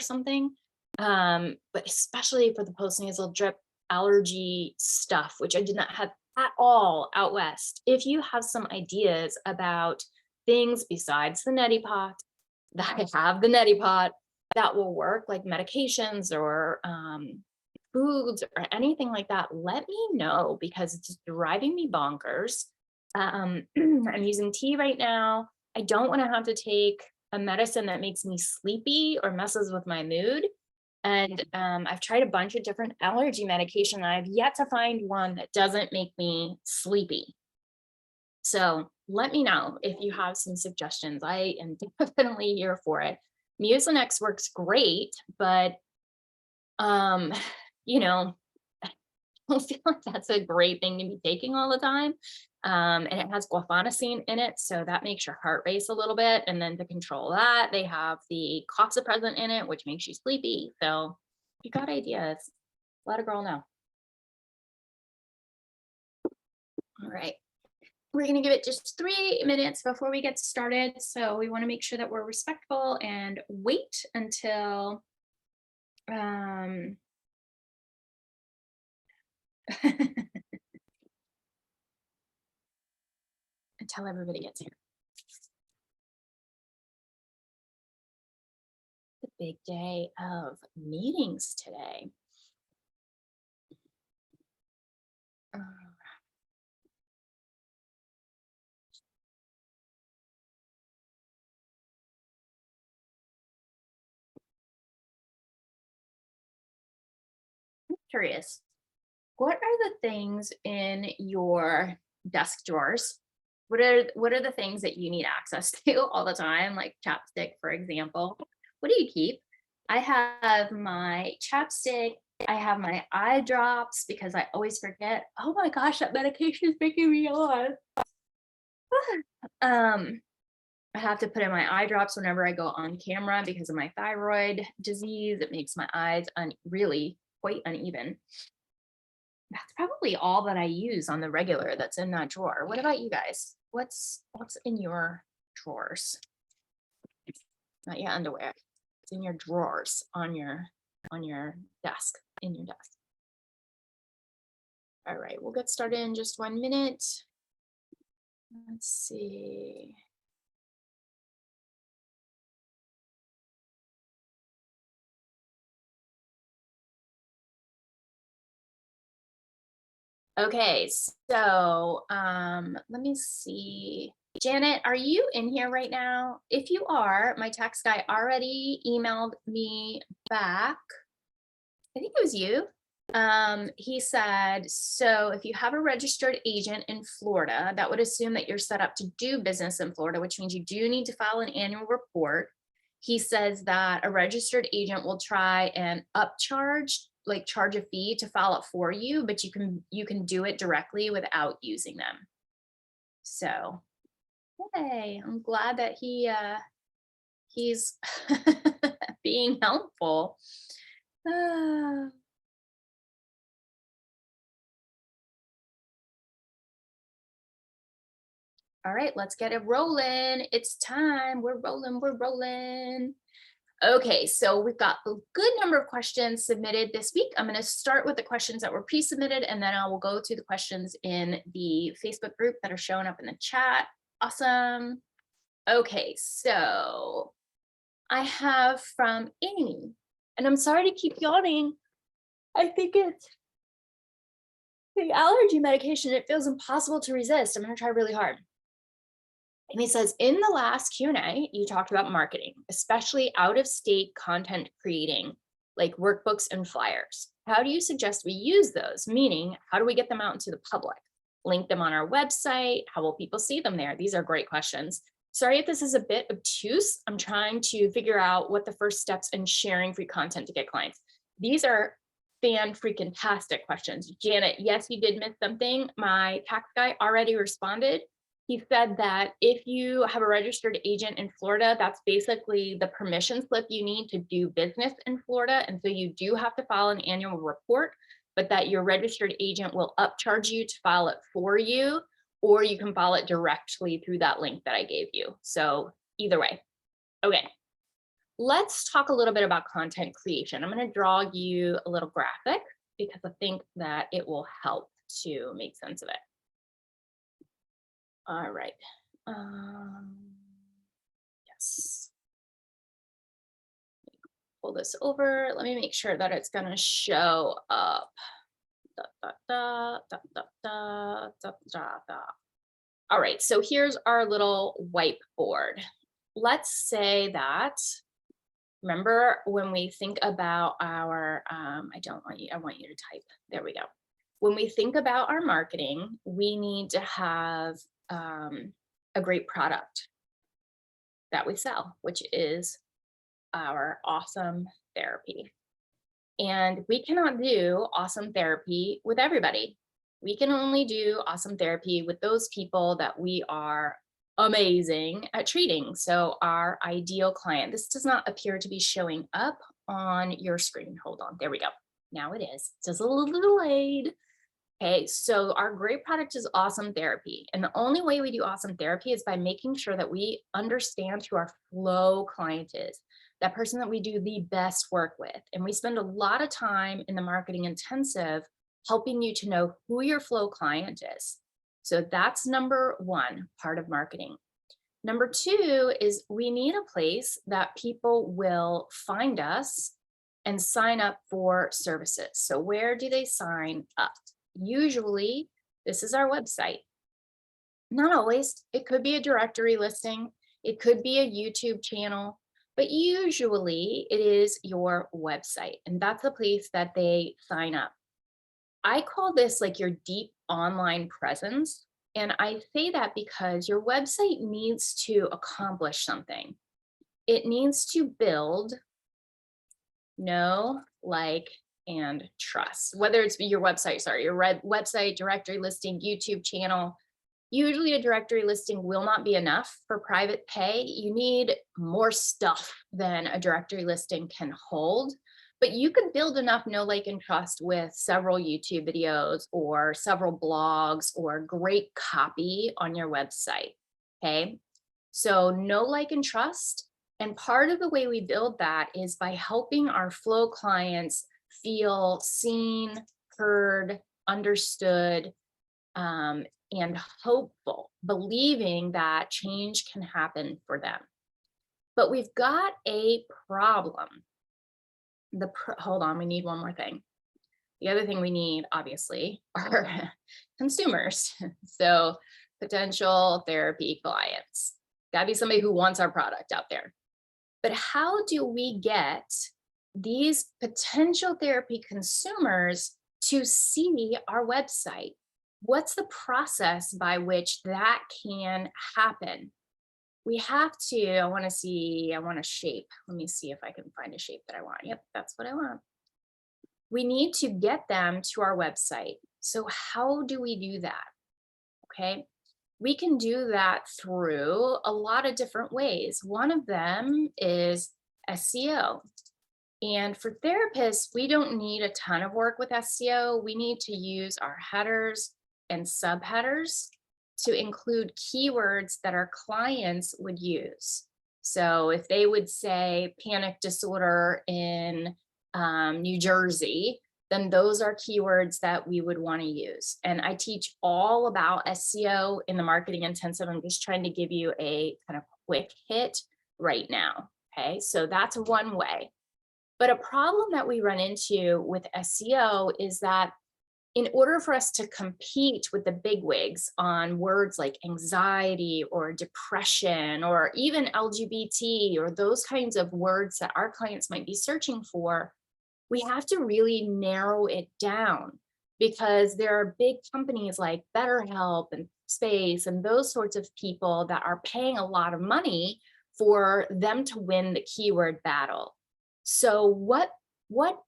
something. But especially for the postnasal drip allergy stuff, which I did not have at all out west. If you have some ideas about things besides the neti pot, that I have the neti pot that will work, like medications or foods or anything like that, let me know because it's driving me bonkers. I'm using tea right now. I don't want to have to take a medicine that makes me sleepy or messes with my mood. And I've tried a bunch of different allergy medication and I've yet to find one that doesn't make me sleepy. So let me know if you have some suggestions. I am definitely here for it. Mucinex works great, but um, you know, I don't feel like that's a great thing to be taking all the time. And it has guaifenesin in it, so that makes your heart race a little bit. And then to control that, they have the coxapresent in it, which makes you sleepy. So if you got ideas, let a girl know. All right. We're going to give it just 3 minutes before we get started. So we want to make sure that we're respectful and wait until until everybody gets here. The big day of meetings today. I'm curious, what are the things in your desk drawers? What are the things that you need access to all the time, like chapstick, for example? What do you keep? I have my chapstick. I have my eye drops because I always forget. Oh my gosh, that medication is making me yawn. um, I have to put in my eye drops whenever I go on camera because of my thyroid disease. It makes my eyes really quite uneven. That's probably all that I use on the regular that's in that drawer. What about you guys? What's in your drawers? Not your underwear. It's in your drawers on your desk, in your desk. All right, we'll get started in just 1 minute. Let's see. Okay, so let me see. Janet, are you in here right now? If you are, my tax guy already emailed me back. I think it was you. He said, so if you have a registered agent in Florida, that would assume that you're set up to do business in Florida, which means you do need to file an annual report. He says that a registered agent will try and upcharge, like charge a fee to file it for you, but you can do it directly without using them. So, hey, I'm glad that he's being helpful. All right, let's get it rolling. It's time. We're rolling. We're rolling. Okay, so we've got a good number of questions submitted this week. I'm going to start with the questions that were pre-submitted, and then I will go to the questions in the Facebook group that are showing up in the chat. Awesome. Okay, so I have from Amy, and I'm sorry to keep yawning. I think it's the allergy medication. It feels impossible to resist. I'm going to try really hard. And he says, in the last Q&A, you talked about marketing, especially out-of-state content creating, like workbooks and flyers. How do you suggest we use those? Meaning, how do we get them out into the public? Link them on our website? How will people see them there? These are great questions. Sorry if this is a bit obtuse. I'm trying to figure out what the first steps in sharing free content to get clients. These are fan-freaking-tastic questions. Janet, yes, you did miss something. My tax guy already responded. He said that if you have a registered agent in Florida, that's basically the permission slip you need to do business in Florida. And so you do have to file an annual report, but that your registered agent will upcharge you to file it for you, or you can file it directly through that link that I gave you. So either way. Okay, let's talk a little bit about content creation. I'm going to draw you a little graphic because I think that it will help to make sense of it. All right. Yes. Pull this over. Let me make sure that it's going to show up. Da, da, da, da, da, da, da, da, da. All right, so here's our little whiteboard. Let's say that, remember when we think about our, I want you to type, there we go. When we think about our marketing, we need to have a great product that we sell, which is our awesome therapy. And we cannot do awesome therapy with everybody. We can only do awesome therapy with those people that we are amazing at treating. So our ideal client, this does not appear to be showing up on your screen. Hold on, there we go. Now it is, it's just a little delayed. Okay, so our great product is awesome therapy. And the only way we do awesome therapy is by making sure that we understand who our flow client is, that person that we do the best work with. And we spend a lot of time in the marketing intensive helping you to know who your flow client is. So that's number one part of marketing. Number two is we need a place that people will find us and sign up for services. So where do they sign up? Usually, this is our website. Not always. It could be a directory listing. It could be a YouTube channel, but usually it is your website. And that's the place that they sign up. I call this like your deep online presence. And I say that because your website needs to accomplish something. It needs to build, know, like, and trust, whether it's your website, your website, directory listing, YouTube channel. Usually a directory listing will not be enough for private pay. You need more stuff than a directory listing can hold, but you could build enough know, like, and trust with several YouTube videos or several blogs or great copy on your website. Okay. So know, like, and trust. And part of the way we build that is by helping our flow clients feel seen, heard, understood, and hopeful, believing that change can happen for them. But we've got a problem. Hold on, we need one more thing. The other thing we need, obviously, are consumers. So potential therapy clients. Gotta be somebody who wants our product out there. But how do we get these potential therapy consumers to see our website? What's the process by which that can happen? We have to, I want a shape. Let me see if I can find a shape that I want. Yep, that's what I want. We need to get them to our website. So how do we do that? Okay. We can do that through a lot of different ways. One of them is SEO. And for therapists, we don't need a ton of work with SEO. We need to use our headers and subheaders to include keywords that our clients would use. So if they would say panic disorder in New Jersey, then those are keywords that we would want to use. And I teach all about SEO in the marketing intensive. I'm just trying to give you a kind of quick hit right now. Okay, so that's one way. But a problem that we run into with SEO is that in order for us to compete with the bigwigs on words like anxiety or depression or even LGBT or those kinds of words that our clients might be searching for, we have to really narrow it down because there are big companies like BetterHelp and Space and those sorts of people that are paying a lot of money for them to win the keyword battle. So what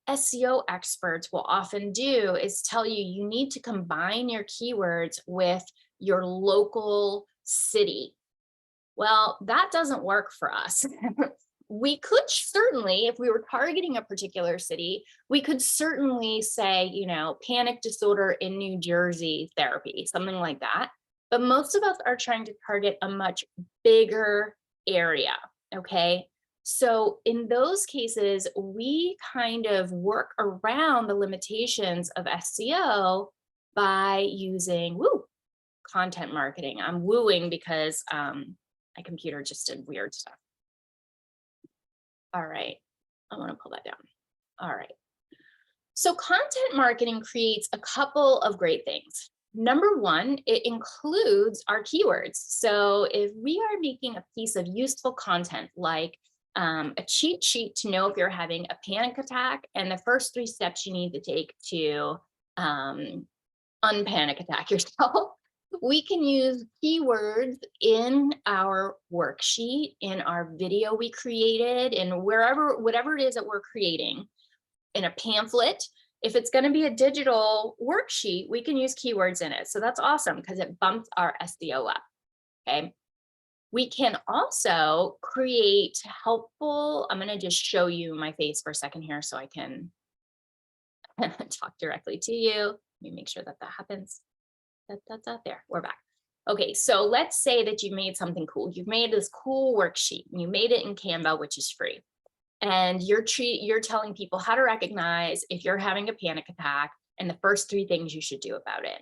SEO experts will often do is tell you, you need to combine your keywords with your local city. Well, that doesn't work for us. We could certainly, if we were targeting a particular city, we could certainly say, panic disorder in New Jersey therapy, something like that. But most of us are trying to target a much bigger area, okay? So in those cases, we kind of work around the limitations of SEO by using content marketing. I'm wooing because my computer just did weird stuff. All right, I want to pull that down. All right. So content marketing creates a couple of great things. Number one, it includes our keywords. So if we are making a piece of useful content, like a cheat sheet to know if you're having a panic attack and the first 3 steps you need to take to unpanic attack yourself, we can use keywords in our worksheet, in our video we created, in whatever it is that we're creating, in a pamphlet. If it's going to be a digital worksheet, we can use keywords in it. So that's awesome because it bumps our SEO up. Okay. We can also create helpful, I'm going to just show you my face for a second here so I can talk directly to you. Let me make sure that happens. That's out there. We're back. Okay, so let's say that you made something cool. You've made this cool worksheet and you made it in Canva, which is free. And you're telling people how to recognize if you're having a panic attack and the first 3 things you should do about it.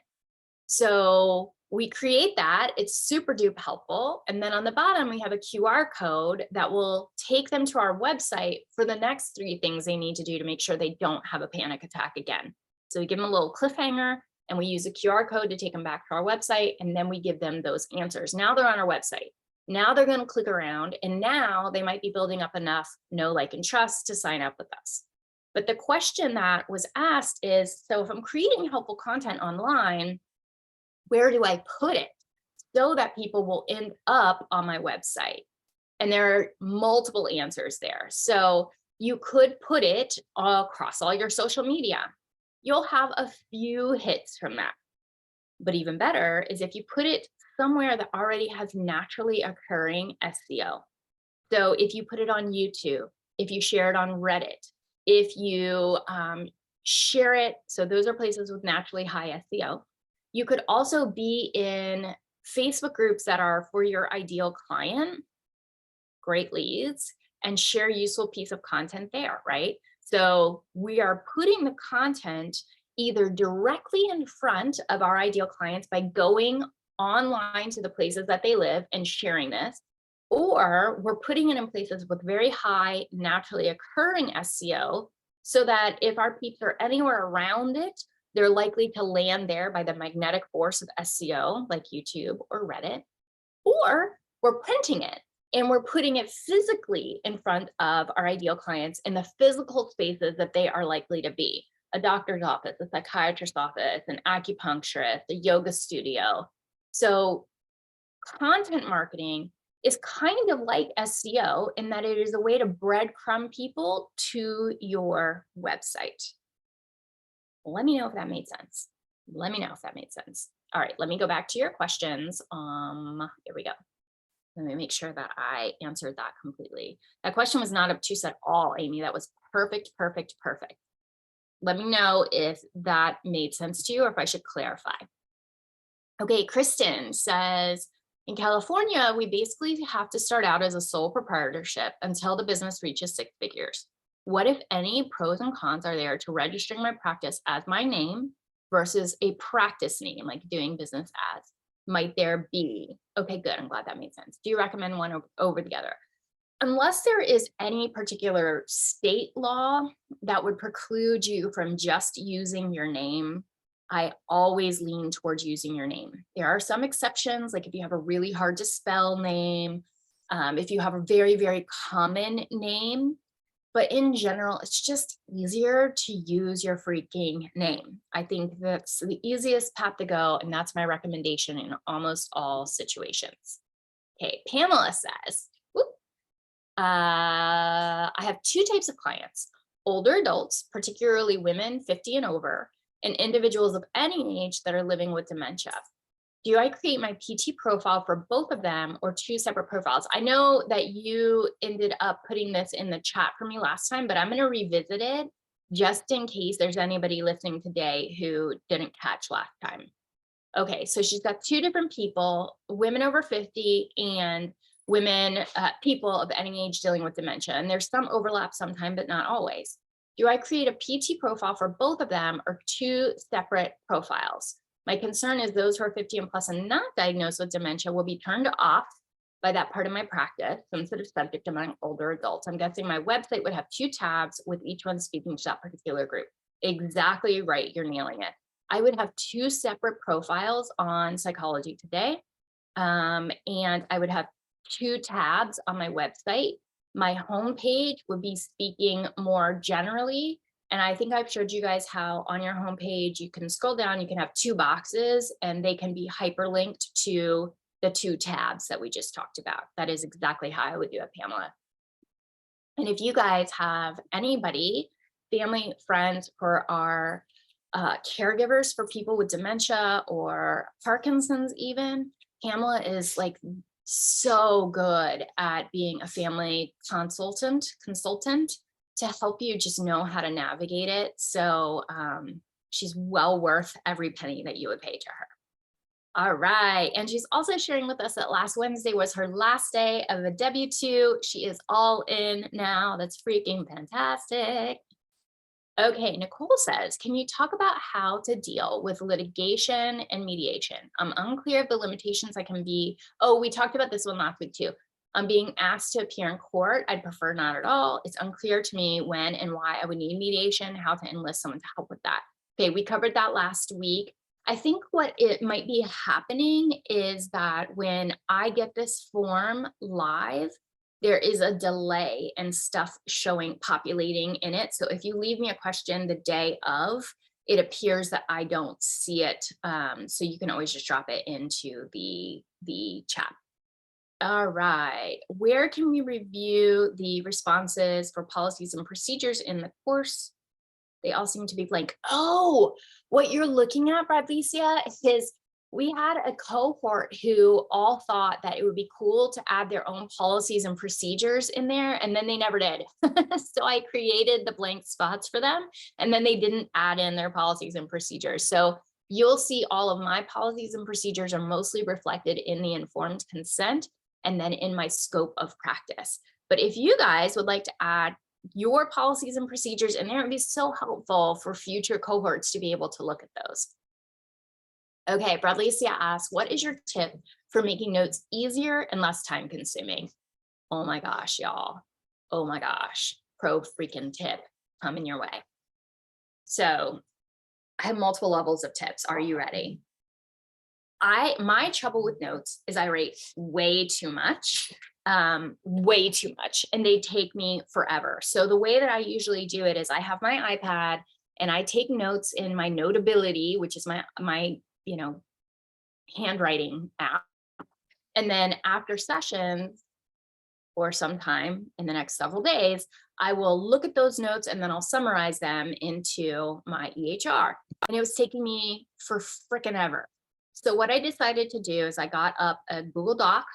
So we create that. It's super duper helpful. And then on the bottom, we have a QR code that will take them to our website for the next 3 things they need to do to make sure they don't have a panic attack again. So we give them a little cliffhanger and we use a QR code to take them back to our website. And then we give them those answers. Now they're on our website. Now they're going to click around and now they might be building up enough know, like, and trust to sign up with us. But the question that was asked is, so if I'm creating helpful content online, where do I put it so that people will end up on my website? And there are multiple answers there. So you could put it across all your social media. You'll have a few hits from that. But even better is if you put it somewhere that already has naturally occurring SEO. So if you put it on YouTube, if you share it on Reddit, if you share it, so those are places with naturally high SEO. You could also be in Facebook groups that are for your ideal client, great leads, and share useful piece of content there, right? So we are putting the content either directly in front of our ideal clients by going online to the places that they live and sharing this, or we're putting it in places with very high naturally occurring SEO so that if our peeps are anywhere around it, they're likely to land there by the magnetic force of SEO, like YouTube or Reddit, or we're printing it and we're putting it physically in front of our ideal clients in the physical spaces that they are likely to be. A doctor's office, a psychiatrist's office, an acupuncturist, a yoga studio. So content marketing is kind of like SEO in that it is a way to breadcrumb people to your website. Let me know if that made sense. Let me know if that made sense. All right, let me go back to your questions. Here we go. Let me make sure that I answered that completely. That question was not obtuse at all, Amy. That was perfect, perfect, perfect. Let me know if that made sense to you or if I should clarify. Okay, Kristen says, in California, we basically have to start out as a sole proprietorship until the business reaches 6 figures. What, if any, pros and cons are there to registering my practice as my name versus a practice name, like doing business as? Might there be? Okay, good. I'm glad that made sense. Do you recommend one over the other? Unless there is any particular state law that would preclude you from just using your name, I always lean towards using your name. There are some exceptions, like if you have a really hard to spell name, if you have a very, very common name, but in general, it's just easier to use your freaking name. I think that's the easiest path to go, and that's my recommendation in almost all situations. Okay, Pamela says, I have 2 types of clients: older adults, particularly women 50 and over, and individuals of any age that are living with dementia. Do I create my PT profile for both of them or 2 separate profiles? I know that you ended up putting this in the chat for me last time, but I'm going to revisit it just in case there's anybody listening today who didn't catch last time. Okay, so she's got 2 different people, women over 50 and women, people of any age dealing with dementia. And there's some overlap sometime, but not always. Do I create a PT profile for both of them or two separate profiles? My concern is those who are 50 and plus and not diagnosed with dementia will be turned off by that part of my practice, sensitive subject among older adults. I'm guessing my website would have two tabs with each one speaking to that particular group. Exactly right, you're nailing it. I would have two separate profiles on Psychology Today, and I would have two tabs on my website. My homepage would be speaking more generally. And I think I've showed you guys how on your homepage, you can scroll down, you can have two boxes and they can be hyperlinked to the two tabs that we just talked about. That is exactly how I would do it, Pamela. And if you guys have anybody, family, friends, who are caregivers for people with dementia or Parkinson's even, Pamela is like so good at being a family consultant to help you just know how to navigate it. So she's well worth every penny that you would pay to her. All right. And she's also sharing with us that last Wednesday was her last day of a W-2. She is all in now. That's freaking fantastic. Okay, Nicole says, can you talk about how to deal with litigation and mediation? I'm unclear of the limitations I can be. Oh, we talked about this one last week too. I'm being asked to appear in court. I'd prefer not at all. It's unclear to me when and why I would need mediation, how to enlist someone to help with that. Okay, we covered that last week. I think what it might be happening is that when I get this form live, there is a delay and stuff populating in it. So if you leave me a question the day of, it appears that I don't see it. So you can always just drop it into the chat. All right, where can we review the responses for policies and procedures in the course? They all seem to be blank. Oh, what you're looking at, Bradlecia, is we had a cohort who all thought that it would be cool to add their own policies and procedures in there, and then they never did. So I created the blank spots for them, and then they didn't add in their policies and procedures. So you'll see all of my policies and procedures are mostly reflected in the informed consent and then in my scope of practice. But if you guys would like to add your policies and procedures in there, it would be so helpful for future cohorts to be able to look at those. Okay, Bradlecia asks, what is your tip for making notes easier and less time consuming? Oh my gosh, y'all. Oh my gosh, pro freaking tip coming your way. So I have multiple levels of tips. Are you ready? My trouble with notes is I write way too much, and they take me forever. So the way that I usually do it is I have my iPad and I take notes in my Notability, which is my handwriting app. And then after sessions or sometime in the next several days, I will look at those notes and then I'll summarize them into my EHR. And it was taking me for frickin' ever. So what I decided to do is I got up a Google Doc.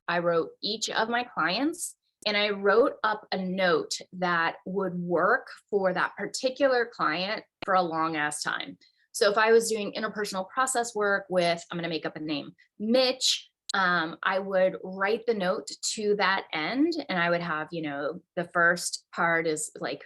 I wrote each of my clients and I wrote up a note that would work for that particular client for a long ass time. So if I was doing interpersonal process work with, I'm going to make up a name, Mitch, I would write the note to that end and I would have, the first part is like,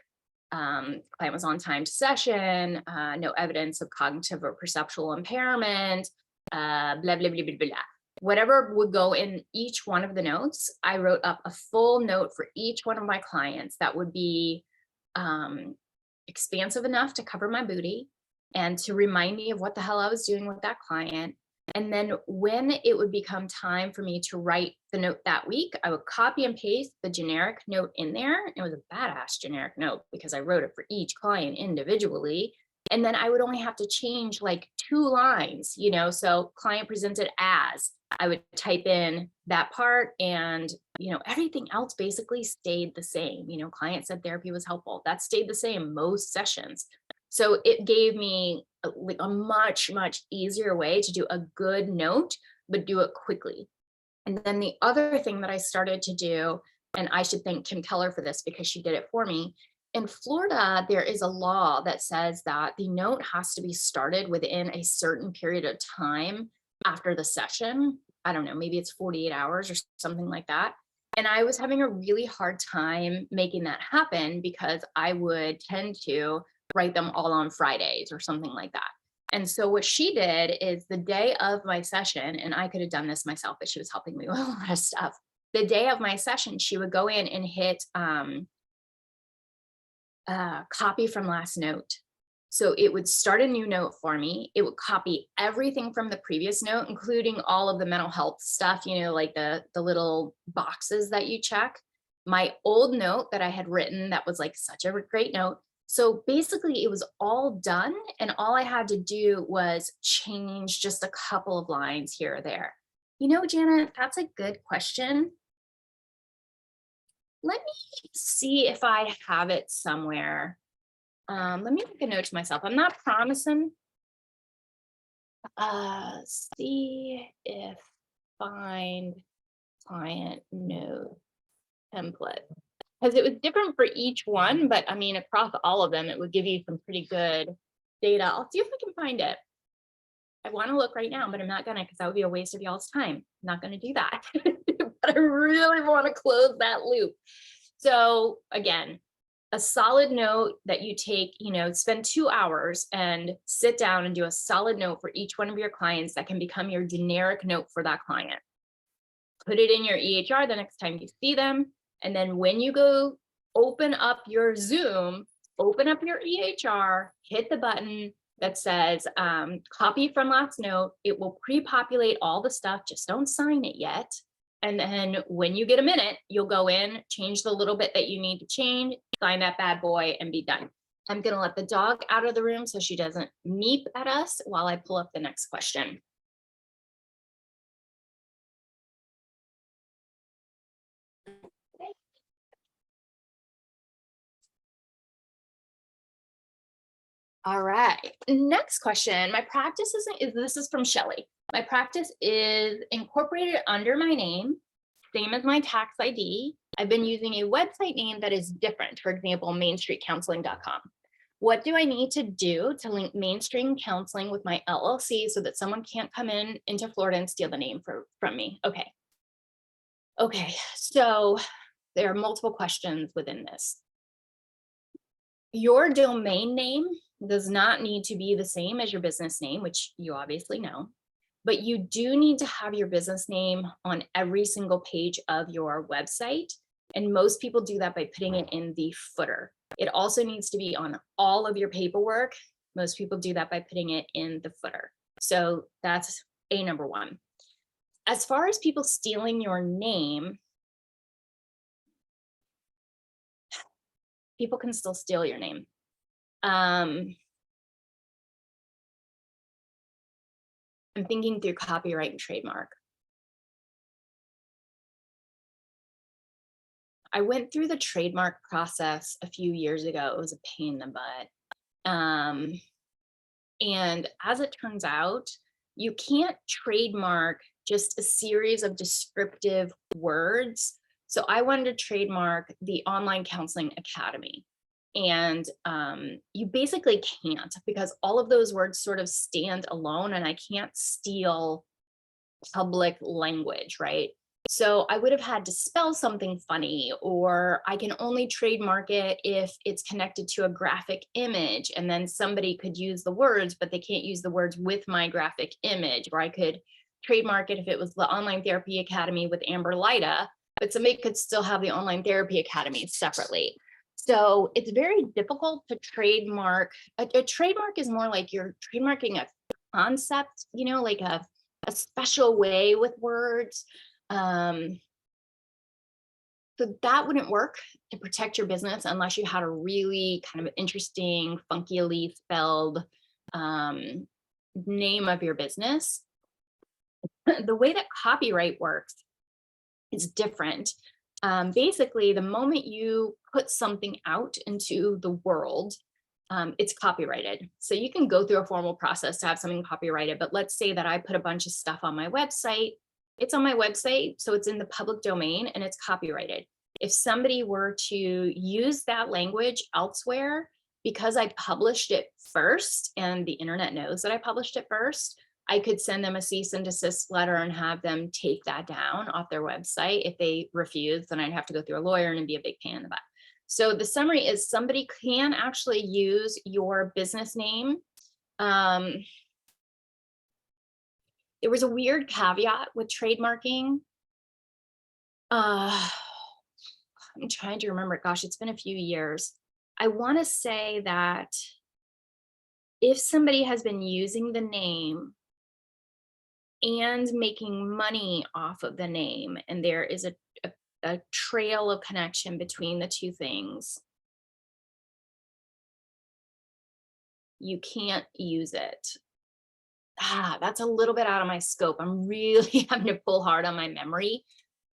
client was on time to session, no evidence of cognitive or perceptual impairment, blah, blah, blah, blah, blah, blah. Whatever would go in each one of the notes, I wrote up a full note for each one of my clients that would be expansive enough to cover my booty and to remind me of what the hell I was doing with that client. And then when it would become time for me to write the note that week, I would copy and paste the generic note in there. It was a badass generic note because I wrote it for each client individually. And then I would only have to change like 2 lines, so client presented as, I would type in that part and, everything else basically stayed the same. Client said therapy was helpful. That stayed the same most sessions. So it gave me a much, much easier way to do a good note, but do it quickly. And then the other thing that I started to do, and I should thank Kim Keller for this because she did it for me. In Florida, there is a law that says that the note has to be started within a certain period of time after the session. I don't know, maybe it's 48 hours or something like that. And I was having a really hard time making that happen because I would tend to write them all on Fridays or something like that. And so what she did is the day of my session, and I could have done this myself, but she was helping me with a lot of stuff. The day of my session, she would go in and hit copy from last note. So it would start a new note for me. It would copy everything from the previous note, including all of the mental health stuff, you know, like the little boxes that you check. My old note that I had written that was like such a great note. So basically it was all done, and all I had to do was change just a couple of lines here or there. You know, Janet, that's a good question. Let me see if I have it somewhere. Let me make a note to myself. I'm not promising. See if find client note template. Because it was different for each one, but I mean, across all of them, it would give you some pretty good data. I'll see if I can find it. I want to look right now, but I'm not gonna, because that would be a waste of y'all's time. I'm not gonna do that. But I really want to close that loop. So again, a solid note that you take, you know, spend 2 hours and sit down and do a solid note for each one of your clients that can become your generic note for that client. Put it in your EHR the next time you see them. And then when you go open up your Zoom, open up your EHR, hit the button that says copy from last note. It will pre-populate all the stuff. Just don't sign it yet. And then when you get a minute, you'll go in, change the little bit that you need to change, sign that bad boy, and be done. I'm going to let the dog out of the room so she doesn't meep at us while I pull up the next question. All right, next question. My practice this is from Shelly. My practice is incorporated under my name, same as my tax ID. I've been using a website name that is different, for example, mainstreetcounseling.com. What do I need to do to link Mainstream Counseling with my LLC so that someone can't come into Florida and steal the name from me? Okay. Okay, so there are multiple questions within this. Your domain name does not need to be the same as your business name, which you obviously know, but you do need to have your business name on every single page of your website. And most people do that by putting it in the footer. It also needs to be on all of your paperwork. Most people do that by putting it in the footer. So that's number one. As far as people stealing your name, people can still steal your name. I'm thinking through copyright and trademark. I went through the trademark process a few years ago. It was a pain in the butt. And as it turns out, you can't trademark just a series of descriptive words. So I wanted to trademark the Online Counseling Academy. And you basically can't, because all of those words sort of stand alone, and I can't steal public language, right? So I would have had to spell something funny, or I can only trademark it if it's connected to a graphic image, and then somebody could use the words, but they can't use the words with my graphic image. Or I could trademark it if it was the Online Therapy Academy with Amber Lyda, but somebody could still have the Online Therapy Academy separately. So it's very difficult to trademark. A trademark is more like you're trademarking a concept, you know, like a special way with words. So that wouldn't work to protect your business unless you had a really kind of interesting, funkily spelled name of your business. The way that copyright works is different. Basically, the moment you put something out into the world, it's copyrighted. So you can go through a formal process to have something copyrighted, but let's say that I put a bunch of stuff on my website. It's on my website, so it's in the public domain and it's copyrighted. If somebody were to use that language elsewhere, because I published it first and the internet knows that I published it first, I could send them a cease and desist letter and have them take that down off their website. If they refuse, then I'd have to go through a lawyer and it'd be a big pain in the butt. So the summary is somebody can actually use your business name. There was a weird caveat with trademarking. I'm trying to remember. Gosh, it's been a few years. I want to say that if somebody has been using the name and making money off of the name, and there is a trail of connection between the two things, you can't use it. That's a little bit out of my scope. I'm really having to pull hard on my memory.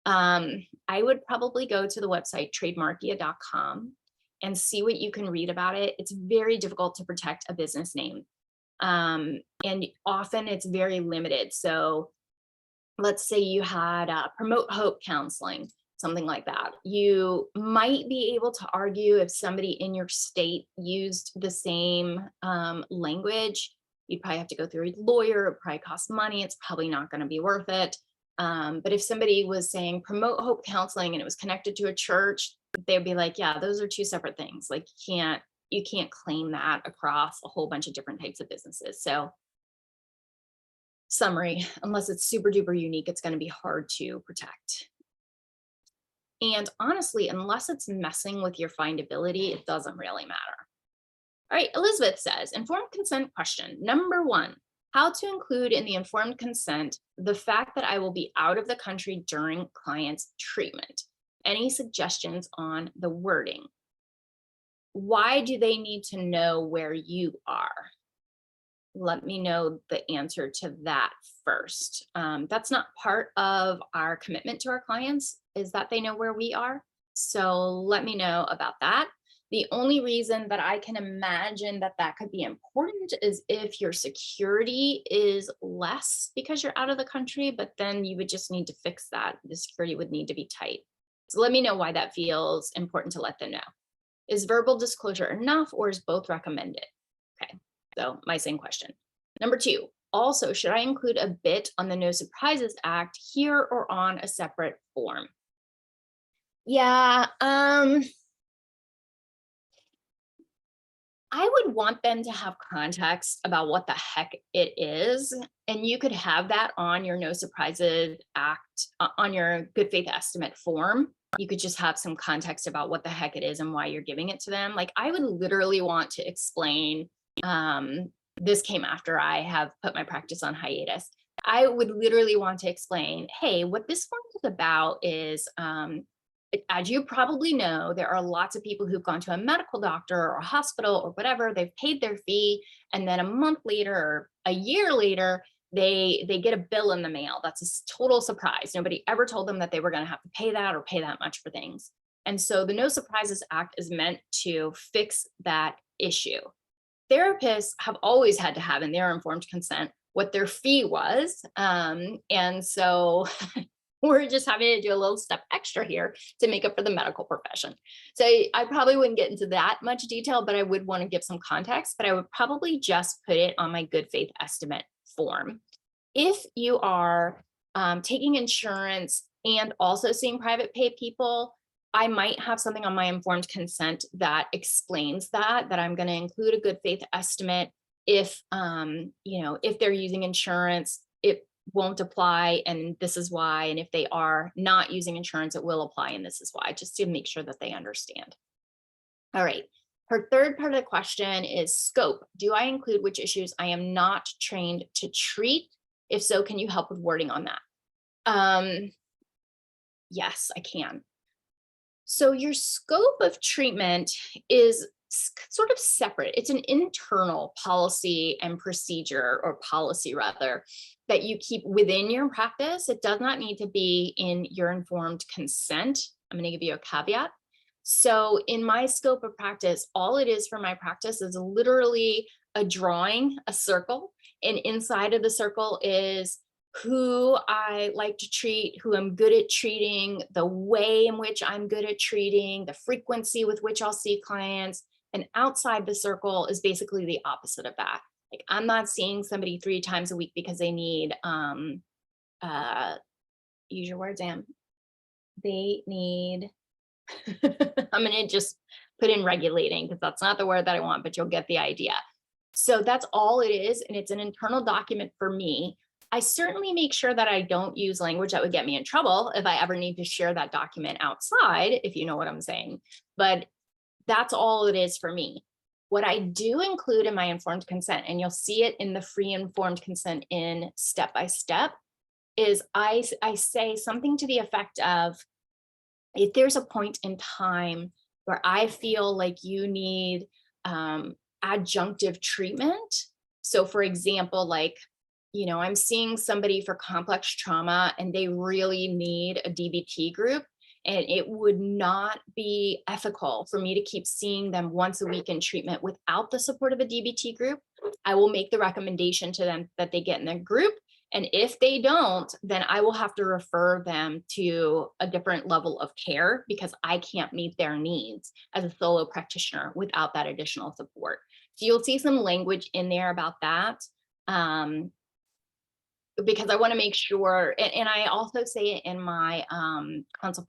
I would probably go to the website trademarkia.com and see what you can read about it. It's very difficult to protect a business name. And often it's very limited. So let's say you had promote hope counseling, something like that. You might be able to argue if somebody in your state used the same language. You'd probably have to go through a lawyer. It probably costs money. It's probably not going to be worth it. But if somebody was saying promote hope counseling and it was connected to a church, they'd be like, yeah, those are two separate things. Like you can't claim that across a whole bunch of different types of businesses. So summary, unless it's super duper unique, it's going to be hard to protect. And honestly, unless it's messing with your findability, it doesn't really matter. All right, Elizabeth says, informed consent question. Number 1, how to include in the informed consent the fact that I will be out of the country during client's treatment. Any suggestions on the wording? Why do they need to know where you are? Let me know the answer to that first. That's not part of our commitment to our clients, is that they know where we are. So let me know about that. The only reason that I can imagine that that could be important is if your security is less because you're out of the country, but then you would just need to fix that. The security would need to be tight. So let me know why that feels important to let them know. Is verbal disclosure enough, or is both recommended? Okay, so my same question. Number 2, also, should I include a bit on the No Surprises Act here or on a separate form? Yeah, I would want them to have context about what the heck it is. And you could have that on your No Surprises Act, on your good faith estimate form. You could just have some context about what the heck it is and why you're giving it to them. Like I would literally want to explain, this came after I have put my practice on hiatus. I would literally want to explain, hey, what this form is about is, as you probably know, there are lots of people who've gone to a medical doctor or a hospital or whatever, they've paid their fee, and then a month later or a year later, they get a bill in the mail. That's a total surprise. Nobody ever told them that they were going to have to pay that or pay that much for things. And so the No Surprises Act is meant to fix that issue. Therapists have always had to have in their informed consent what their fee was. And so we're just having to do a little step extra here to make up for the medical profession. So I probably wouldn't get into that much detail, but I would want to give some context, but I would probably just put it on my good faith estimate form. If you are taking insurance and also seeing private pay people, I might have something on my informed consent that explains that I'm going to include a good faith estimate. If, if they're using insurance, it won't apply, and this is why. And if they are not using insurance, it will apply, and this is why, just to make sure that they understand. All right. Her third part of the question is scope. Do I include which issues I am not trained to treat? If so, can you help with wording on that? Yes, I can. So your scope of treatment is sort of separate. It's an internal policy and procedure, or policy rather, that you keep within your practice. It does not need to be in your informed consent. I'm going to give you a caveat. So in my scope of practice, all it is for my practice is literally a drawing, a circle, and inside of the circle is who I like to treat, who I'm good at treating, the way in which I'm good at treating, the frequency with which I'll see clients. And outside the circle is basically the opposite of that. Like, I'm not seeing somebody 3 times a week because they need, uh, use your words, Am. They need, I'm gonna just put in regulating because that's not the word that I want, but you'll get the idea. So that's all it is. And it's an internal document for me. I certainly make sure that I don't use language that would get me in trouble if I ever need to share that document outside, if you know what I'm saying. But that's all it is for me. What I do include in my informed consent, and you'll see it in the free informed consent in step by step, is I say something to the effect of, if there's a point in time where I feel like you need adjunctive treatment. So, for example, like, I'm seeing somebody for complex trauma and they really need a DBT group. And it would not be ethical for me to keep seeing them once a week in treatment without the support of a DBT group. I will make the recommendation to them that they get in a group. And if they don't, then I will have to refer them to a different level of care because I can't meet their needs as a solo practitioner without that additional support. So you'll see some language in there about that. Because I want to make sure, and I also say it in my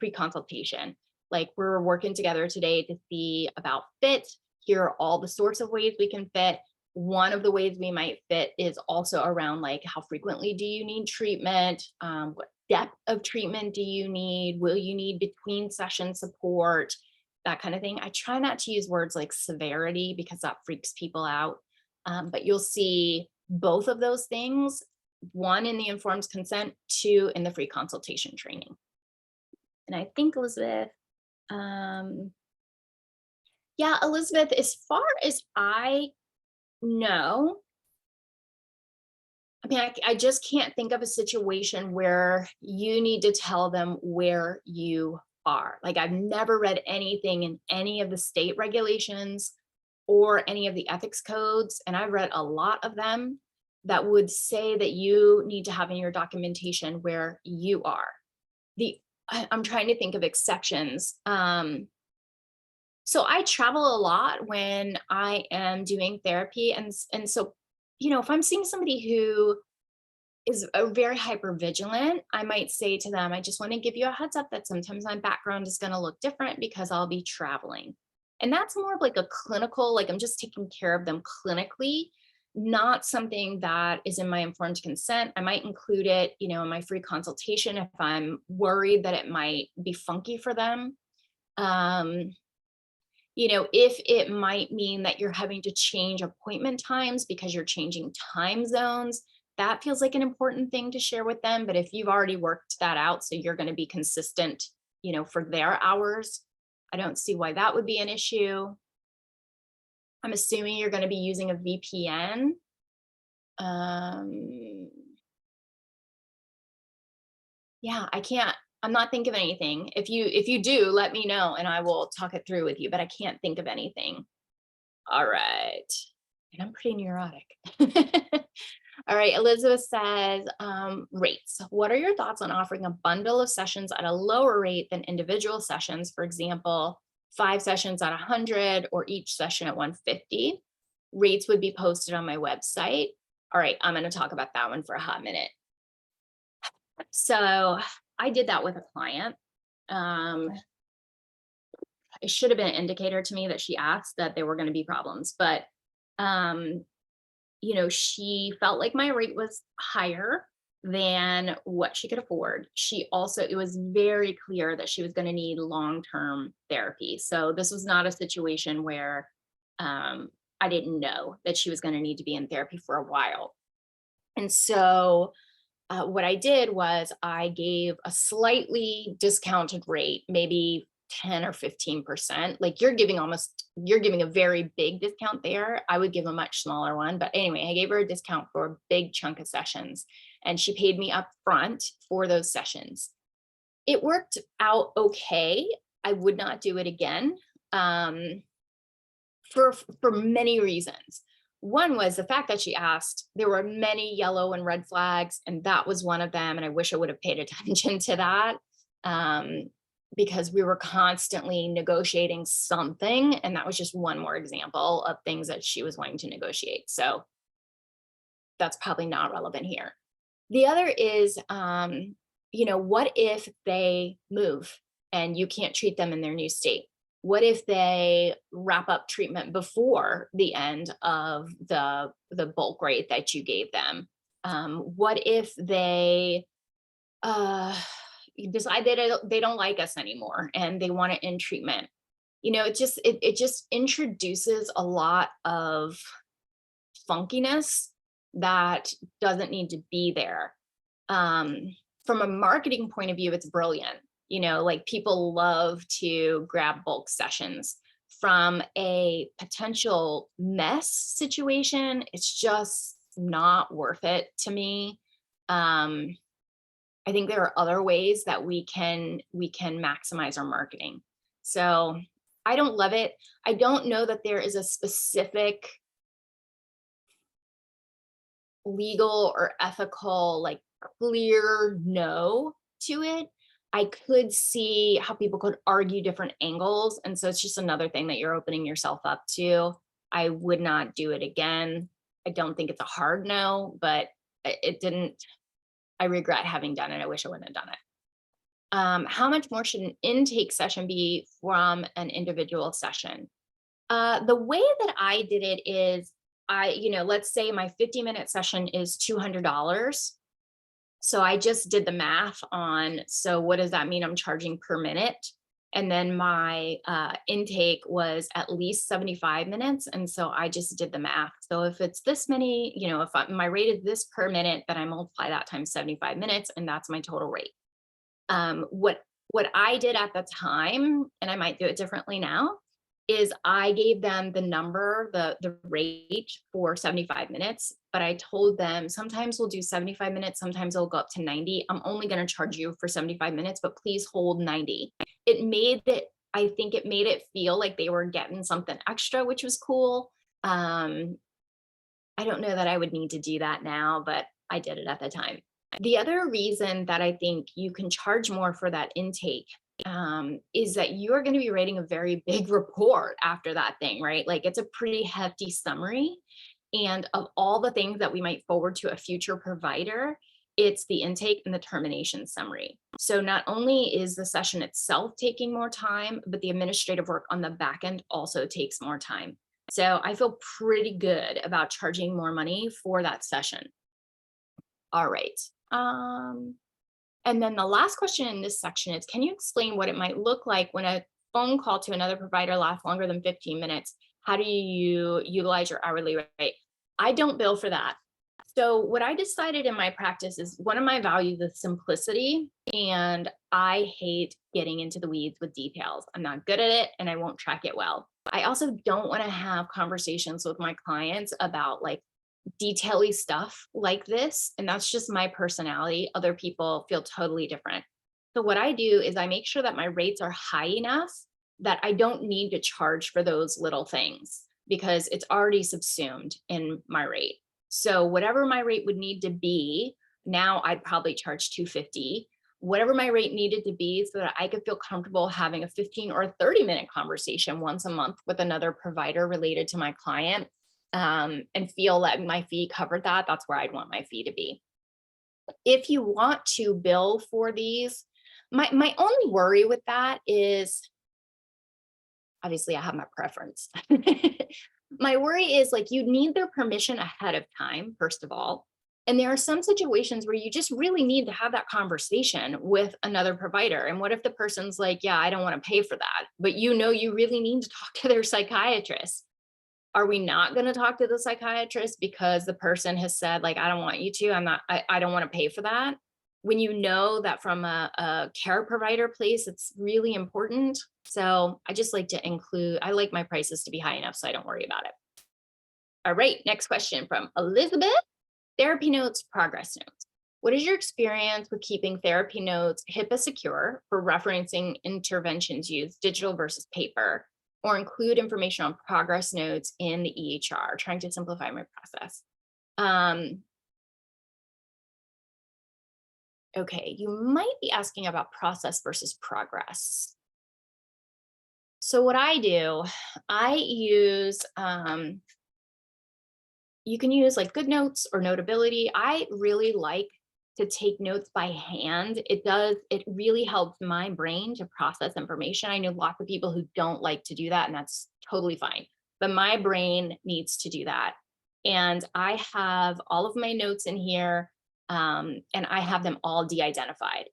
pre-consultation, like, we're working together today to see about fit. Here are all the sorts of ways we can fit. One of the ways we might fit is also around, like, how frequently do you need treatment? What depth of treatment do you need? Will you need between session support? That kind of thing. I try not to use words like severity because that freaks people out. But you'll see both of those things, one in the informed consent, two in the free consultation training. And I think Elizabeth, yeah, Elizabeth, as far as I know, I mean, I just can't think of a situation where you need to tell them where you are. Like, I've never read anything in any of the state regulations or any of the ethics codes, and I've read a lot of them, that would say that you need to have in your documentation where you are. I'm trying to think of exceptions. So I travel a lot when I am doing therapy, and so, if I'm seeing somebody who is very hyper vigilant, I might say to them, I just want to give you a heads up that sometimes my background is going to look different because I'll be traveling. And that's more of like a clinical, like, I'm just taking care of them clinically, not something that is in my informed consent. I might include it, in my free consultation if I'm worried that it might be funky for them. If it might mean that you're having to change appointment times because you're changing time zones, that feels like an important thing to share with them. But if you've already worked that out, so you're going to be consistent, for their hours, I don't see why that would be an issue. I'm assuming you're going to be using a VPN. Yeah, I'm not thinking of anything. If you do, let me know and I will talk it through with you, but I can't think of anything. All right. And I'm pretty neurotic. All right. Elizabeth says, rates. What are your thoughts on offering a bundle of sessions at a lower rate than individual sessions? For example, 5 sessions at 100 or each session at 150. Rates would be posted on my website. All right. I'm going to talk about that one for a hot minute. So I did that with a client. It should have been an indicator to me that she asked that there were going to be problems, but she felt like my rate was higher than what she could afford. It was very clear that she was going to need long-term therapy. So this was not a situation where I didn't know that she was going to need to be in therapy for a while. And so what I did was I gave a slightly discounted rate, maybe 10 or 15%. Like, you're giving a very big discount there. I would give a much smaller one. But anyway, I gave her a discount for a big chunk of sessions and she paid me up front for those sessions. It worked out okay. I would not do it again for many reasons. One was the fact that she asked. There were many yellow and red flags, and that was one of them. And I wish I would have paid attention to that because we were constantly negotiating something. And that was just one more example of things that she was wanting to negotiate. So that's probably not relevant here. The other is, what if they move and you can't treat them in their new state? What if they wrap up treatment before the end of the bulk rate that you gave them? What if they decide they don't like us anymore and they want to end treatment? It just introduces a lot of funkiness that doesn't need to be there. From a marketing point of view, it's brilliant. Like people love to grab bulk sessions. From a potential mess situation, it's just not worth it to me. I think there are other ways that we can maximize our marketing. So I don't love it. I don't know that there is a specific legal or ethical, like clear no to it. I could see how people could argue different angles. And so it's just another thing that you're opening yourself up to. I would not do it again. I don't think it's a hard no, but I regret having done it. I wish I wouldn't have done it. How much more should an intake session be from an individual session? The way that I did it is let's say my 50-minute session is $200. So I just did the math on, so what does that mean I'm charging per minute? And then my intake was at least 75 minutes. And so I just did the math. So if it's this many, my rate is this per minute, then I multiply that times 75 minutes, and that's my total rate. What I did at the time, and I might do it differently now, is I gave them the number, the rate for 75 minutes, but I told them sometimes we'll do 75 minutes, sometimes it'll go up to 90. I'm only going to charge you for 75 minutes, but please hold 90. I think it made it feel like they were getting something extra, which was cool. I don't know that I would need to do that now, but I did it at the time. The other reason that I think you can charge more for that intake is that you're going to be writing a very big report after that thing, right? Like it's a pretty hefty summary. And of all the things that we might forward to a future provider, it's the intake and the termination summary. So not only is the session itself taking more time, but the administrative work on the back end also takes more time. So I feel pretty good about charging more money for that session. All right. And then the last question in this section is, can you explain what it might look like when a phone call to another provider lasts longer than 15 minutes? How do you utilize your hourly rate? I don't bill for that. So what I decided in my practice is one of my values is simplicity, and I hate getting into the weeds with details. I'm not good at it and I won't track it well. I also don't want to have conversations with my clients about like detaily stuff like this. And that's just my personality. Other people feel totally different. So what I do is I make sure that my rates are high enough that I don't need to charge for those little things because it's already subsumed in my rate. So whatever my rate would need to be, now I'd probably charge $250. Whatever my rate needed to be so that I could feel comfortable having a 15 or 30-minute conversation once a month with another provider related to my client, and feel that my fee covered that, that's where I'd want my fee to be. If you want to bill for these, my only worry with that is, obviously I have my preference. My worry is like you need their permission ahead of time, first of all. And there are some situations where you just really need to have that conversation with another provider. And what if the person's like, yeah, I don't want to pay for that, but you really need to talk to their psychiatrist. Are we not going to talk to the psychiatrist because the person has said, like, I don't want you to, I don't want to pay for that? When you know that from a care provider place, it's really important. So I just like to I like my prices to be high enough so I don't worry about it. All right, next question from Elizabeth. Therapy notes, progress notes. What is your experience with keeping therapy notes HIPAA secure for referencing interventions used, digital versus paper, or include information on progress notes in the EHR, trying to simplify my process? Okay, you might be asking about process versus progress. So what I do, I use You can use like GoodNotes or Notability. I really like to take notes by hand. It really helps my brain to process information. I know lots of people who don't like to do that, and that's totally fine. But my brain needs to do that. And I have all of my notes in here, and I have them all de identified.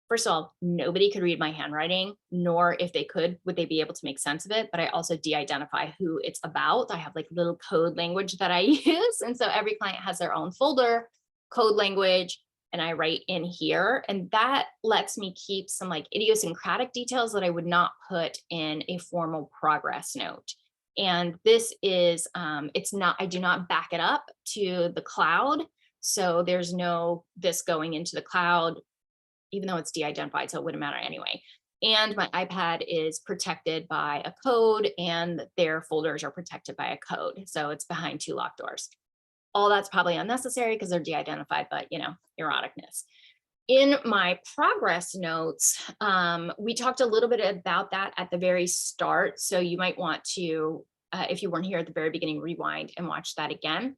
First of all, nobody could read my handwriting, nor if they could, would they be able to make sense of it. But I also de identify who it's about. I have like little code language that I use. And so every client has their own folder, code language, and I write in here. And that lets me keep some like idiosyncratic details that I would not put in a formal progress note. And this is, it's not, I do not back it up to the cloud. So there's no this going into the cloud, even though it's de-identified, so it wouldn't matter anyway. And my iPad is protected by a code, and their folders are protected by a code. So it's behind 2 locked doors. All that's probably unnecessary because they're de-identified, but you know, eroticness. In my progress notes, we talked a little bit about that at the very start. So you might want to, if you weren't here at the very beginning, rewind and watch that again.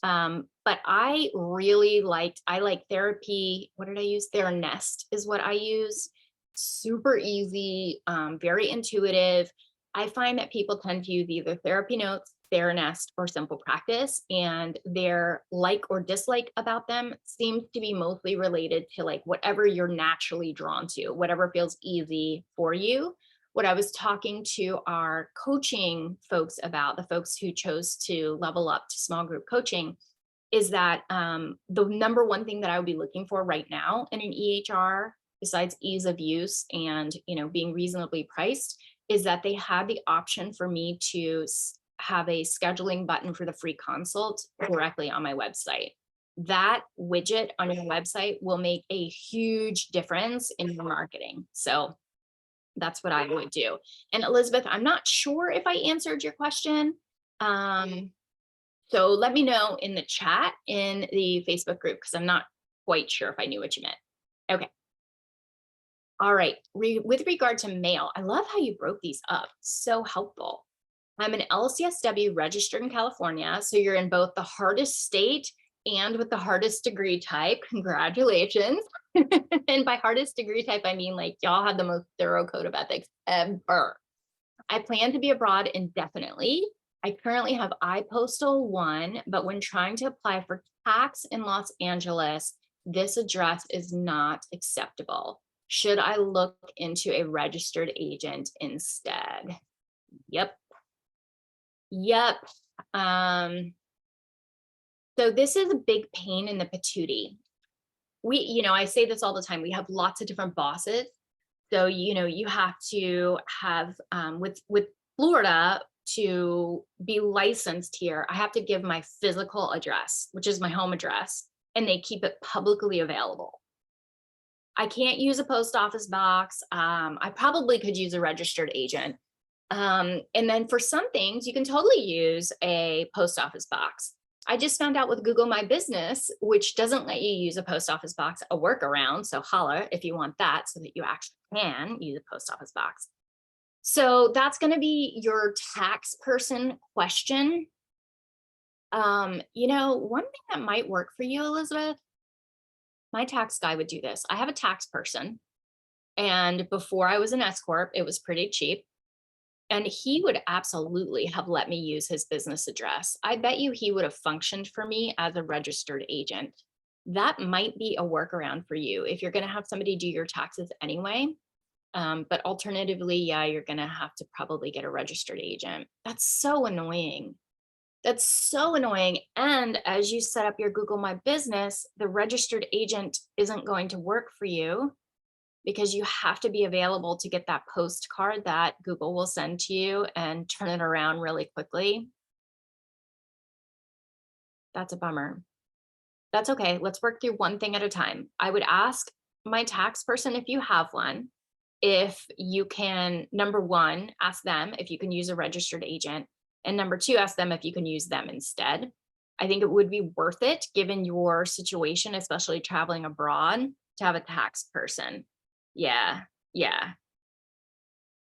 But I like therapy. What did I use? Theranest is what I use. Super easy, very intuitive. I find that people tend to use either therapy notes, Theranest, or Simple Practice, and their like or dislike about them seems to be mostly related to like whatever you're naturally drawn to, whatever feels easy for you. What I was talking to our coaching folks about, the folks who chose to level up to small group coaching, is that the number one thing that I would be looking for right now in an EHR, besides ease of use and being reasonably priced, is that they had the option for me to have a scheduling button for the free consult directly on my website. That widget on your website will make a huge difference in your marketing. So that's what I would do. And Elizabeth, I'm not sure if I answered your question. So let me know in the chat in the Facebook group, because I'm not quite sure if I knew what you meant. Okay. All right. With regard to mail, I love how you broke these up. So helpful. I'm an LCSW registered in California. So you're in both the hardest state and with the hardest degree type. Congratulations. And by hardest degree type, I mean like y'all have the most thorough code of ethics ever. I plan to be abroad indefinitely. I currently have iPostal 1, but when trying to apply for tax in Los Angeles, this address is not acceptable. Should I look into a registered agent instead? Yep. Yep. So this is a big pain in the patootie. I say this all the time. We have lots of different bosses. So, you have to have, with Florida, to be licensed here, I have to give my physical address, which is my home address, and they keep it publicly available. I can't use a post office box. I probably could use a registered agent. And then for some things, you can totally use a post office box. I just found out with Google My Business, which doesn't let you use a post office box, a workaround. So holla if you want that so that you actually can use a post office box. So that's going to be your tax person question. One thing that might work for you, Elizabeth, my tax guy would do this. I have a tax person, and before I was an S Corp, it was pretty cheap. And he would absolutely have let me use his business address. I bet you he would have functioned for me as a registered agent. That might be a workaround for you if you're going to have somebody do your taxes anyway. But alternatively, yeah, you're going to have to probably get a registered agent. That's so annoying. That's so annoying. And as you set up your Google My Business, the registered agent isn't going to work for you, because you have to be available to get that postcard that Google will send to you and turn it around really quickly. That's a bummer. That's okay. Let's work through one thing at a time. I would ask my tax person, if you have one, if you can, number one, ask them if you can use a registered agent. And number two, ask them if you can use them instead. I think it would be worth it, given your situation, especially traveling abroad, to have a tax person. Yeah.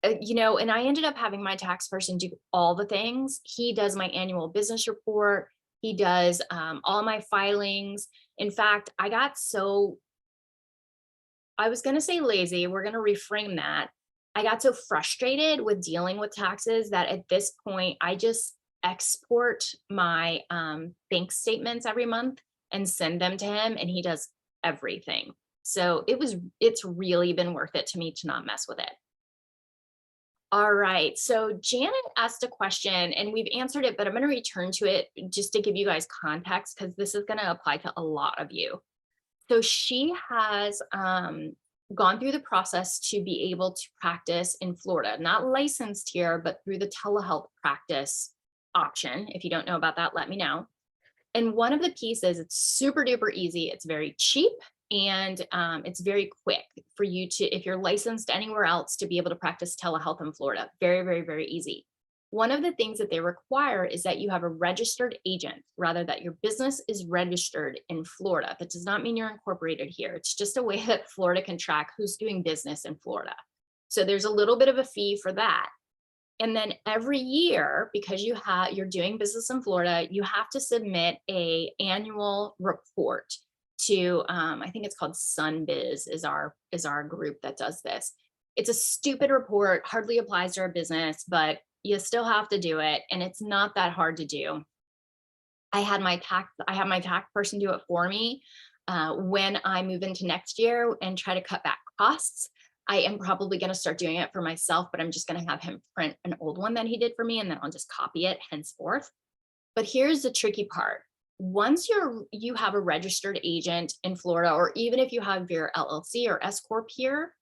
And I ended up having my tax person do all the things. He does my annual business report. He does all my filings. In fact, I was going to say lazy. We're going to reframe that. I got so frustrated with dealing with taxes that at this point, I just export my bank statements every month and send them to him, and he does everything. So it's really been worth it to me to not mess with it. All right, so Janet asked a question and we've answered it, but I'm going to return to it just to give you guys context because this is going to apply to a lot of you. So she has gone through the process to be able to practice in Florida, not licensed here, but through the telehealth practice option. If you don't know about that, let me know. And one of the pieces, it's super duper easy. It's very cheap and it's very quick for you to, if you're licensed anywhere else, to be able to practice telehealth in Florida. Very, very, very easy. One of the things that they require is that you have a registered agent, rather that your business is registered in Florida. That does not mean you're incorporated here. It's just a way that Florida can track who's doing business in Florida. So there's a little bit of a fee for that. And then every year, because you're doing business in Florida, you have to submit an annual report to, I think it's called SunBiz is our group that does this. It's a stupid report, hardly applies to our business, but you still have to do it. And it's not that hard to do. I have my tax person do it for me when I move into next year and try to cut back costs. I am probably going to start doing it for myself, but I'm just going to have him print an old one that he did for me, and then I'll just copy it henceforth. But here's the tricky part. Once you have a registered agent in Florida, or even if you have your LLC or S Corp here,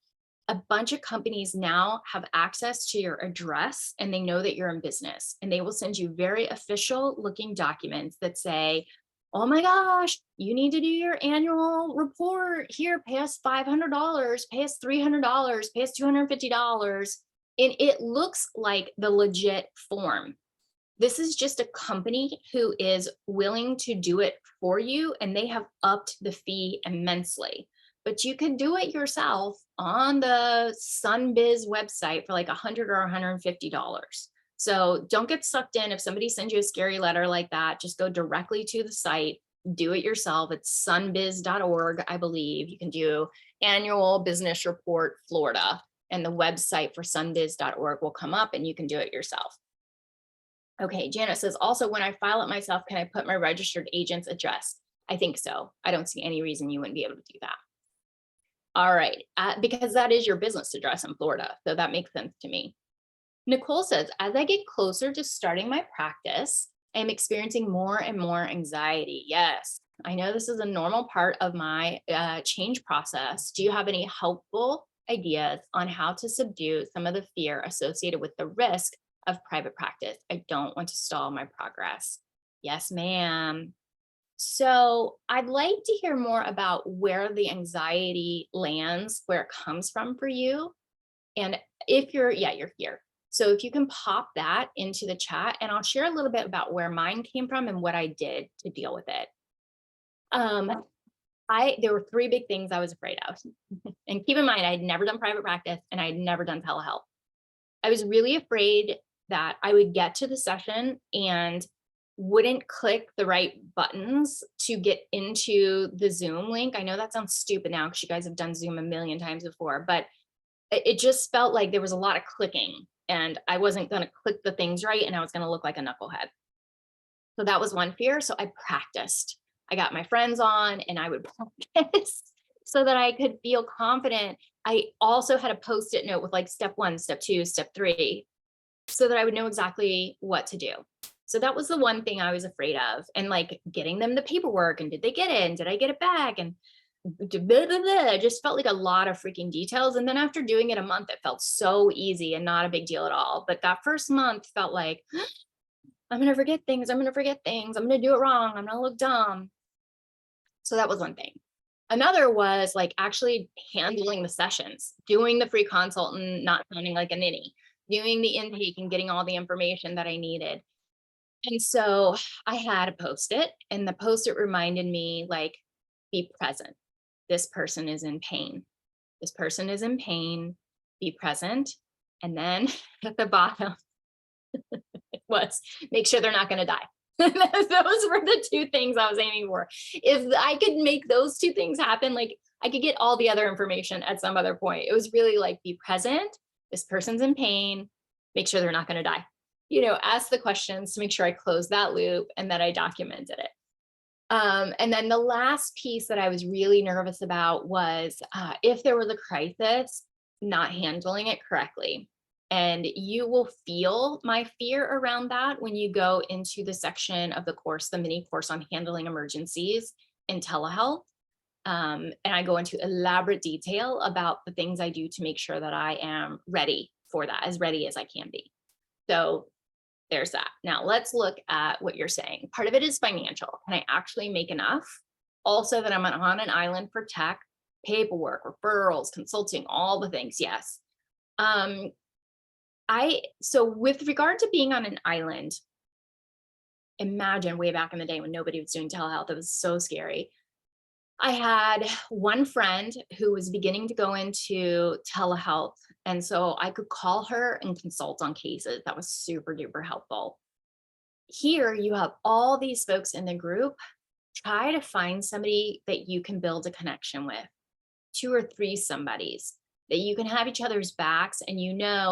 a bunch of companies now have access to your address and they know that you're in business, and they will send you very official looking documents that say, oh my gosh, you need to do your annual report here, pay us $500, pay us $300, pay us $250. And it looks like the legit form. This is just a company who is willing to do it for you, and they have upped the fee immensely. But you can do it yourself on the SunBiz website for like $100 or $150. So don't get sucked in. If somebody sends you a scary letter like that, just go directly to the site, do it yourself. It's sunbiz.org, I believe. You can do annual business report Florida, and the website for sunbiz.org will come up and you can do it yourself. Okay, Janet says, also, when I file it myself, can I put my registered agent's address? I think so. I don't see any reason you wouldn't be able to do that. All right, because that is your business address in Florida. So that makes sense to me. Nicole says, as I get closer to starting my practice, I am experiencing more and more anxiety. Yes, I know this is a normal part of my change process. Do you have any helpful ideas on how to subdue some of the fear associated with the risk of private practice? I don't want to stall my progress. Yes, ma'am. So I'd like to hear more about where the anxiety lands, where it comes from for you. And if you're here. So if you can pop that into the chat, and I'll share a little bit about where mine came from and what I did to deal with it. There were three big things I was afraid of. And keep in mind, I had never done private practice and I had never done telehealth. I was really afraid that I would get to the session and wouldn't click the right buttons to get into the Zoom link. I know that sounds stupid now because you guys have done Zoom a million times before, but it just felt like there was a lot of clicking and I wasn't going to click the things right and I was going to look like a knucklehead. So that was one fear. So I practiced. I got my friends on and I would practice so that I could feel confident. I also had a Post-it note with like step 1, step 2, step 3, so that I would know exactly what to do. So that was the one thing I was afraid of, and like getting them the paperwork and did they get it and did I get it back, and it just felt like a lot of freaking details. And then after doing it a month, it felt so easy and not a big deal at all. But that first month felt like, I'm going to forget things. I'm going to forget things. I'm going to do it wrong. I'm going to look dumb. So that was one thing. Another was like actually handling the sessions, doing the free consultant, not sounding like a ninny, doing the intake and getting all the information that I needed. And so I had a Post-it, and the Post-it reminded me, like, be present. This person is in pain. This person is in pain. Be present. And then at the bottom, it was make sure they're not going to die. Those were the two things I was aiming for. If I could make those two things happen, like I could get all the other information at some other point. It was really like, be present. This person's in pain. Make sure they're not going to die. Ask the questions to make sure I close that loop and that I documented it. And then the last piece that I was really nervous about was if there was a crisis, not handling it correctly. And you will feel my fear around that when you go into the section of the course, the mini course on handling emergencies in telehealth. And I go into elaborate detail about the things I do to make sure that I am ready for that, as ready as I can be. So there's that. Now let's look at what you're saying. Part of it is financial. Can I actually make enough? Also that I'm on an island for tech, paperwork, referrals, consulting, all the things. Yes. So with regard to being on an island, imagine way back in the day when nobody was doing telehealth, it was so scary. I had one friend who was beginning to go into telehealth. And so I could call her and consult on cases. That was super duper helpful. Here you have all these folks in the group. Try to find somebody that you can build a connection with, 2 or 3 somebodies that you can have each other's backs. And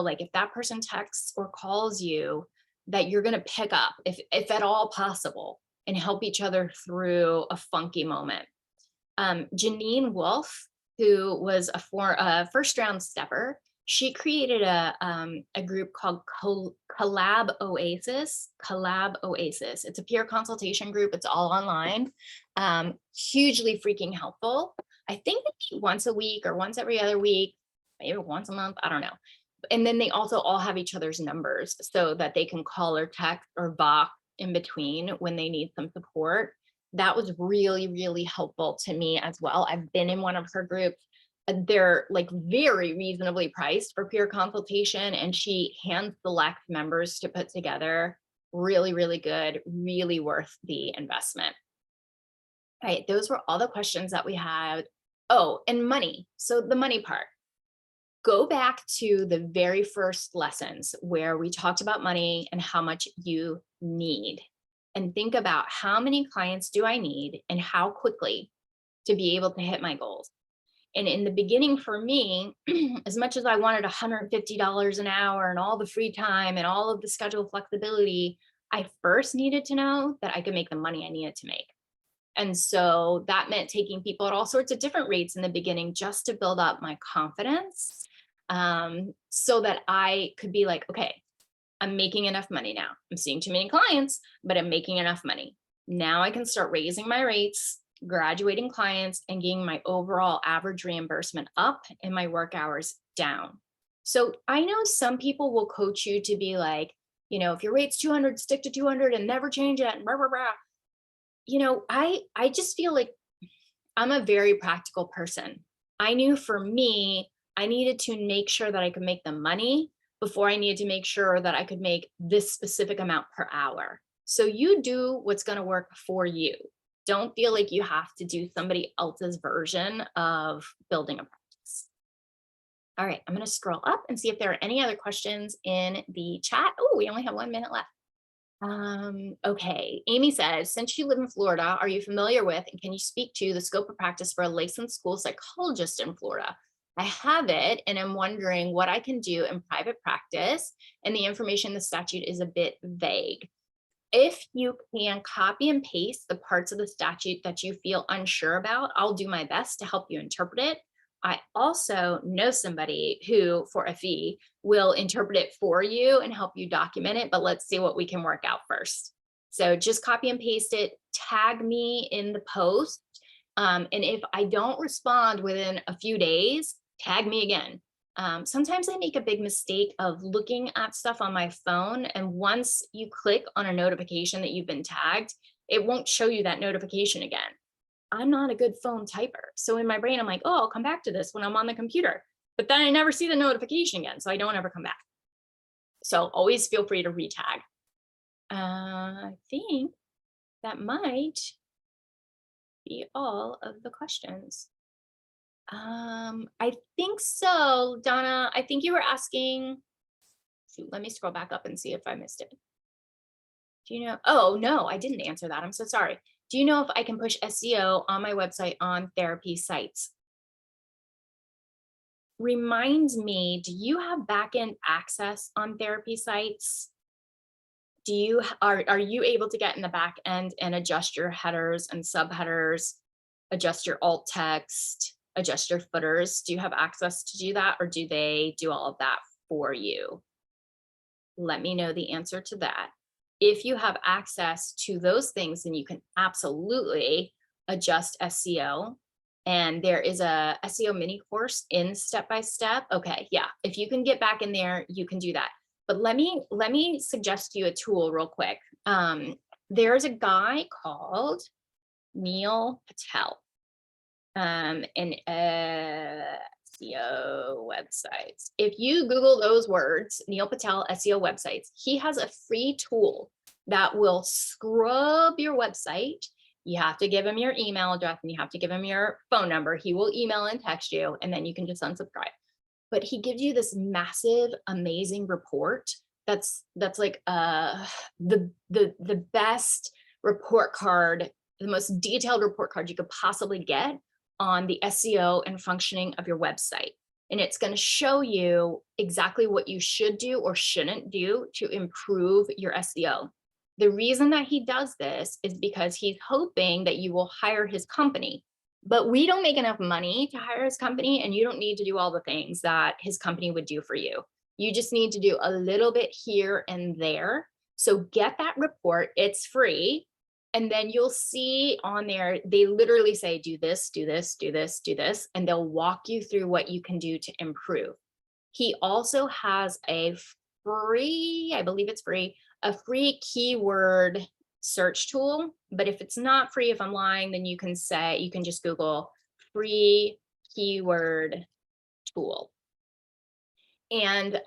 like if that person texts or calls you, that you're going to pick up if at all possible and help each other through a funky moment. Janine Wolf, who was a first round stepper, she created a group called Collab Oasis. It's a peer consultation group. It's all online. Hugely freaking helpful. I think they meet once a week or once every other week, maybe once a month. I don't know. And then they also all have each other's numbers so that they can call or text or Vox in between when they need some support. That was really, really helpful to me as well. I've been in one of her groups. They're like very reasonably priced for peer consultation, and she hand selects members to put together. Really, really good, really worth the investment. All right, those were all the questions that we had. Oh, and money. So the money part. Go back to the very first lessons where we talked about money and how much you need. And think about how many clients do I need and how quickly to be able to hit my goals. And in the beginning for me, as much as I wanted $150 an hour and all the free time and all of the schedule flexibility, I first needed to know that I could make the money I needed to make. And so that meant taking people at all sorts of different rates in the beginning just to build up my confidence, so that I could be like, okay, I'm making enough money now. I'm seeing too many clients, but I'm making enough money. Now I can start raising my rates, graduating clients, and getting my overall average reimbursement up and my work hours down. So I know some people will coach you to be like, if your rate's 200, stick to 200 and never change it. And blah, blah, blah. I just feel like I'm a very practical person. I knew for me, I needed to make sure that I could make the money before I needed to make sure that I could make this specific amount per hour. So you do what's going to work for you. Don't feel like you have to do somebody else's version of building a practice. All right, I'm going to scroll up and see if there are any other questions in the chat. Oh, we only have 1 minute left. Okay, Amy says, since you live in Florida, are you familiar with and can you speak to the scope of practice for a licensed school psychologist in Florida? I have it and I'm wondering what I can do in private practice, and the information in the statute is a bit vague. If you can copy and paste the parts of the statute that you feel unsure about, I'll do my best to help you interpret it. I also know somebody who, for a fee, will interpret it for you and help you document it, but let's see what we can work out first. So just copy and paste it, tag me in the post. And if I don't respond within a few days, tag me again. Sometimes I make a big mistake of looking at stuff on my phone, and once you click on a notification that you've been tagged, it won't show you that notification again. I'm not a good phone typer. So in my brain, I'm like, oh, I'll come back to this when I'm on the computer. But then I never see the notification again, so I don't ever come back. So always feel free to retag. I think that might be all of the questions. I think so, Donna. I think you were asking, shoot, let me scroll back up and see if I missed it. Do you know? Oh, no, I didn't answer that. I'm so sorry. Do you know if I can push SEO on my website on therapy sites? Reminds me, do you have backend access on therapy sites? Do you are you able to get in the back end and adjust your headers and subheaders, adjust your alt text, adjust your footers? Do you have access to do that, or do they do all of that for you? Let me know the answer to that. If you have access to those things, then you can absolutely adjust SEO. And there is a SEO mini course in step by step. Okay, yeah. If you can get back in there, you can do that. But let me suggest you a tool real quick. There's a guy called Neil Patel, and SEO websites. If you Google those words, Neil Patel SEO websites, he has a free tool that will scrub your website. You have to give him your email address and you have to give him your phone number. He will email and text you, and then you can just unsubscribe. But he gives you this massive, amazing report that's like the best report card, the most detailed report card you could possibly get on the SEO and functioning of your website. And it's going to show you exactly what you should do or shouldn't do to improve your SEO. The reason that he does this is because he's hoping that you will hire his company. But we don't make enough money to hire his company, and you don't need to do all the things that his company would do for you. You just need to do a little bit here and there. So get that report, it's free. And then you'll see on there, they literally say, do this, do this, do this, do this, and they'll walk you through what you can do to improve. He also has a free, I believe it's free, a free keyword search tool. But if it's not free, if I'm lying, then you can just Google free keyword tool. And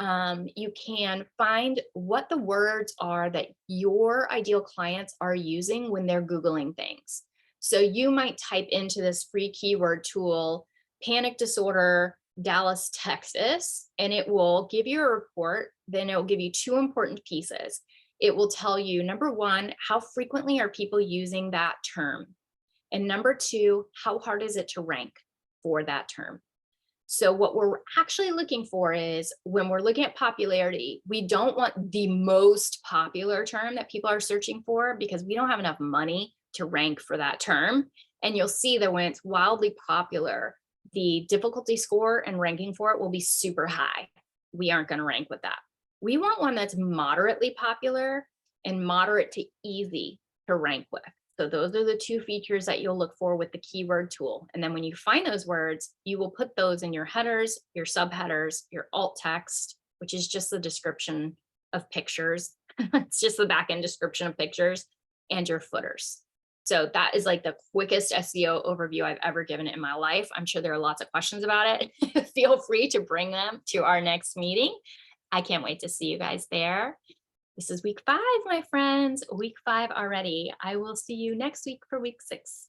you can find what the words are that your ideal clients are using when they're Googling things. So you might type into this free keyword tool, panic disorder, Dallas, Texas, and it will give you a report. Then it will give you two important pieces. It will tell you, number one, how frequently are people using that term? And number two, how hard is it to rank for that term? So what we're actually looking for is, when we're looking at popularity, we don't want the most popular term that people are searching for, because we don't have enough money to rank for that term. And you'll see that when it's wildly popular, the difficulty score and ranking for it will be super high. We aren't going to rank with that. We want one that's moderately popular and moderate to easy to rank with. So those are the two features that you'll look for with the keyword tool. And then when you find those words, you will put those in your headers, your subheaders, your alt text, which is just the description of pictures. It's just the backend description of pictures, and your footers. So that is like the quickest SEO overview I've ever given it in my life. I'm sure there are lots of questions about it. Feel free to bring them to our next meeting. I can't wait to see you guys there. This is week 5, my friends, week 5 already. I will see you next week for week 6.